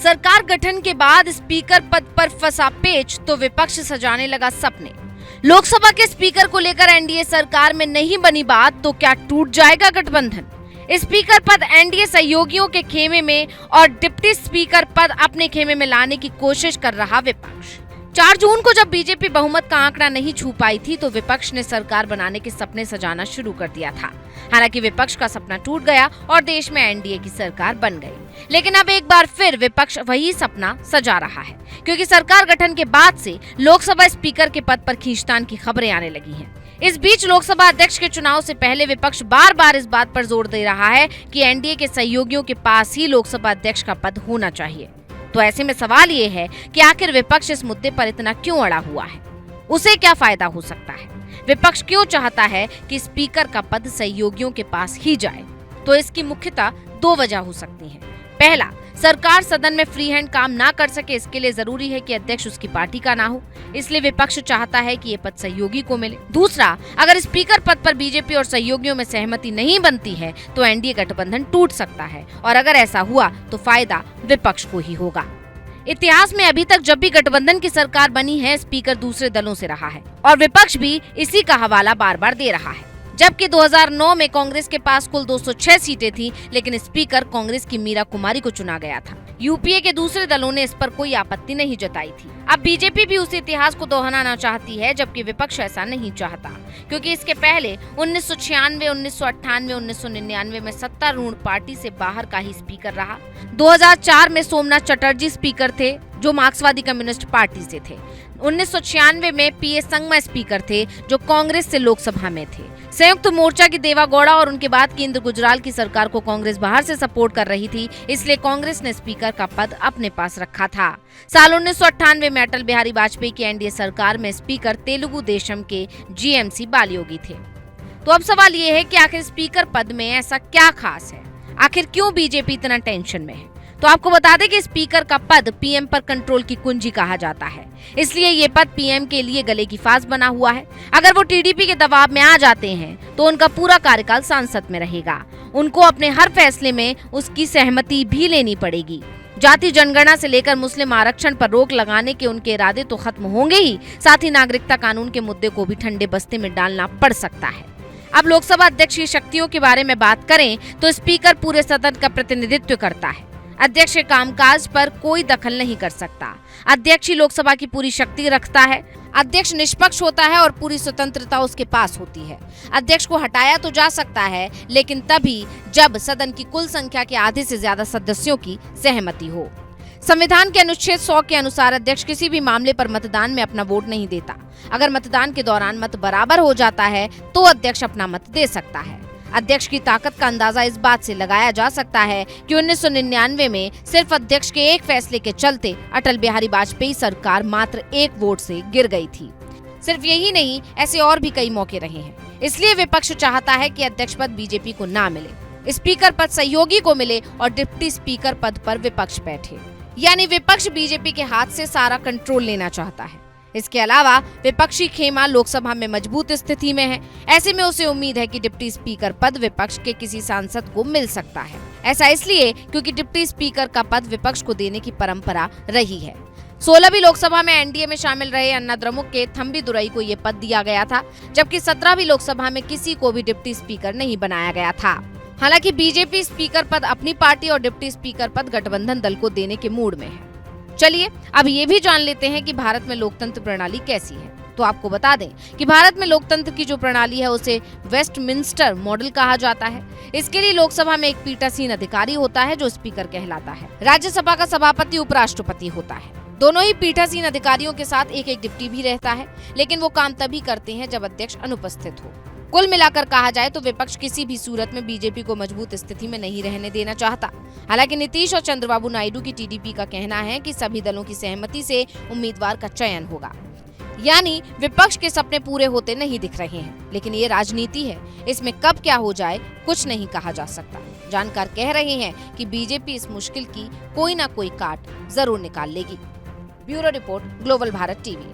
सरकार गठन के बाद स्पीकर पद पर फंसा पेच तो विपक्ष सजाने लगा सपने। लोकसभा के स्पीकर को लेकर एनडीए सरकार में नहीं बनी बात तो क्या टूट जाएगा गठबंधन? स्पीकर पद एनडीए सहयोगियों के खेमे में और डिप्टी स्पीकर पद अपने खेमे में लाने की कोशिश कर रहा विपक्ष। 4 जून को जब बीजेपी बहुमत का आंकड़ा नहीं छू पाई थी तो विपक्ष ने सरकार बनाने के सपने सजाना शुरू कर दिया था। हालांकि विपक्ष का सपना टूट गया और देश में एनडीए की सरकार बन गई। लेकिन अब एक बार फिर विपक्ष वही सपना सजा रहा है, क्योंकि सरकार गठन के बाद से लोकसभा स्पीकर के पद पर खींचतान की खबरें आने लगी हैं। इस बीच लोकसभा अध्यक्ष के चुनाव से पहले विपक्ष बार बार इस बात पर जोर दे रहा है कि एनडीए के सहयोगियों के पास ही लोकसभा अध्यक्ष का पद होना चाहिए। तो ऐसे में सवाल ये है कि आखिर विपक्ष इस मुद्दे पर इतना क्यों अड़ा हुआ है? उसे क्या फायदा हो सकता है? विपक्ष क्यों चाहता है कि स्पीकर का पद सहयोगियों के पास ही जाए? तो इसकी मुख्यतः 2 वजह हो सकती हैं। पहला, सरकार सदन में फ्री हैंड काम ना कर सके, इसके लिए जरूरी है कि अध्यक्ष उसकी पार्टी का ना हो, इसलिए विपक्ष चाहता है कि ये पद सहयोगी को मिले। दूसरा, अगर स्पीकर पद पर बीजेपी और सहयोगियों में सहमति नहीं बनती है तो एनडीए गठबंधन टूट सकता है, और अगर ऐसा हुआ तो फायदा विपक्ष को ही होगा। इतिहास में अभी तक जब भी गठबंधन की सरकार बनी है, स्पीकर दूसरे दलों से रहा है और विपक्ष भी इसी का हवाला बार बार दे रहा है। जबकि 2009 में कांग्रेस के पास कुल 206 सीटें थी, लेकिन स्पीकर कांग्रेस की मीरा कुमारी को चुना गया था। यूपीए के दूसरे दलों ने इस पर कोई आपत्ति नहीं जताई थी। अब बीजेपी भी उस इतिहास को दोहराना चाहती है, जबकि विपक्ष ऐसा नहीं चाहता, क्योंकि इसके पहले 1996, 1998, 1999 में सत्तारूढ़ पार्टी से बाहर का ही स्पीकर रहा। 2004 में सोमनाथ चटर्जी स्पीकर थे, जो मार्क्सवादी कम्युनिस्ट पार्टी से थे। 1996 में पीए संगमा स्पीकर थे, जो कांग्रेस से लोकसभा में थे। संयुक्त मोर्चा की देवा गौड़ा और उनके बाद की इंद्र गुजराल की सरकार को कांग्रेस बाहर से सपोर्ट कर रही थी, इसलिए कांग्रेस ने स्पीकर का पद अपने पास रखा था। साल 1998 में अटल बिहारी वाजपेयी की एनडीए सरकार में स्पीकर तेलुगु देशम के जीएमसी बालयोगी थे। तो अब सवाल ये है कि आखिर स्पीकर पद में ऐसा क्या खास है? आखिर क्यों बीजेपी इतना टेंशन में है? तो आपको बता दें कि स्पीकर का पद पीएम पर कंट्रोल की कुंजी कहा जाता है, इसलिए ये पद पीएम के लिए गले की फांस बना हुआ है। अगर वो टीडीपी के दबाव में आ जाते हैं तो उनका पूरा कार्यकाल सांसद में रहेगा। उनको अपने हर फैसले में उसकी सहमति भी लेनी पड़ेगी। जाति जनगणना से लेकर मुस्लिम आरक्षण पर रोक लगाने के उनके इरादे तो खत्म होंगे ही, साथ ही नागरिकता कानून के मुद्दे को भी ठंडे बस्ते में डालना पड़ सकता है। अब लोकसभा अध्यक्ष की शक्तियों के बारे में बात करें तो स्पीकर पूरे सदन का प्रतिनिधित्व करता है। अध्यक्ष के कामकाज पर कोई दखल नहीं कर सकता। अध्यक्ष ही लोकसभा की पूरी शक्ति रखता है। अध्यक्ष निष्पक्ष होता है और पूरी स्वतंत्रता उसके पास होती है। अध्यक्ष को हटाया तो जा सकता है, लेकिन तभी जब सदन की कुल संख्या के आधे से ज्यादा सदस्यों की सहमति हो। संविधान के अनुच्छेद 100 के अनुसार अध्यक्ष किसी भी मामले पर मतदान में अपना वोट नहीं देता। अगर मतदान के दौरान मत बराबर हो जाता है तो अध्यक्ष अपना मत दे सकता है। अध्यक्ष की ताकत का अंदाजा इस बात से लगाया जा सकता है कि 1999 में सिर्फ अध्यक्ष के एक फैसले के चलते अटल बिहारी वाजपेयी सरकार मात्र 1 वोट से गिर गई थी। सिर्फ यही नहीं, ऐसे और भी कई मौके रहे हैं। इसलिए विपक्ष चाहता है कि अध्यक्ष पद बीजेपी को ना मिले, स्पीकर पद सहयोगी को मिले और डिप्टी स्पीकर पद पर विपक्ष बैठे। यानी विपक्ष बीजेपी के हाथ से सारा कंट्रोल लेना चाहता है। इसके अलावा विपक्षी खेमा लोकसभा में मजबूत स्थिति में है। ऐसे में उसे उम्मीद है कि डिप्टी स्पीकर पद विपक्ष के किसी सांसद को मिल सकता है। ऐसा इसलिए क्योंकि डिप्टी स्पीकर का पद विपक्ष को देने की परंपरा रही है। 16वीं लोकसभा में एनडीए में शामिल रहे अन्ना द्रमुक के थम्बी दुरई को ये पद दिया गया था, जबकि 17वीं लोकसभा में किसी को भी डिप्टी स्पीकर नहीं बनाया गया था। हालांकि बीजेपी स्पीकर पद अपनी पार्टी और डिप्टी स्पीकर पद गठबंधन दल को देने के मूड में है। चलिए अब ये भी जान लेते हैं कि भारत में लोकतंत्र प्रणाली कैसी है। तो आपको बता दें कि भारत में लोकतंत्र की जो प्रणाली है उसे वेस्टमिंस्टर मॉडल कहा जाता है। इसके लिए लोकसभा में एक पीठासीन अधिकारी होता है जो स्पीकर कहलाता है। राज्यसभा का सभापति उपराष्ट्रपति होता है। दोनों ही पीठासीन अधिकारियों के साथ एक डिप्टी भी रहता है, लेकिन वो काम तभी करते हैं जब अध्यक्ष अनुपस्थित हो। कुल मिलाकर कहा जाए तो विपक्ष किसी भी सूरत में बीजेपी को मजबूत स्थिति में नहीं रहने देना चाहता। हालांकि नीतीश और चंद्रबाबू नायडू की टीडीपी का कहना है कि सभी दलों की सहमति से उम्मीदवार का चयन होगा। यानी विपक्ष के सपने पूरे होते नहीं दिख रहे हैं, लेकिन ये राजनीति है, इसमें कब क्या हो जाए कुछ नहीं कहा जा सकता। जानकार कह रहे हैं कि बीजेपी इस मुश्किल की कोई ना कोई काट जरूर निकाल लेगी। Bureau report, global Bharat TV.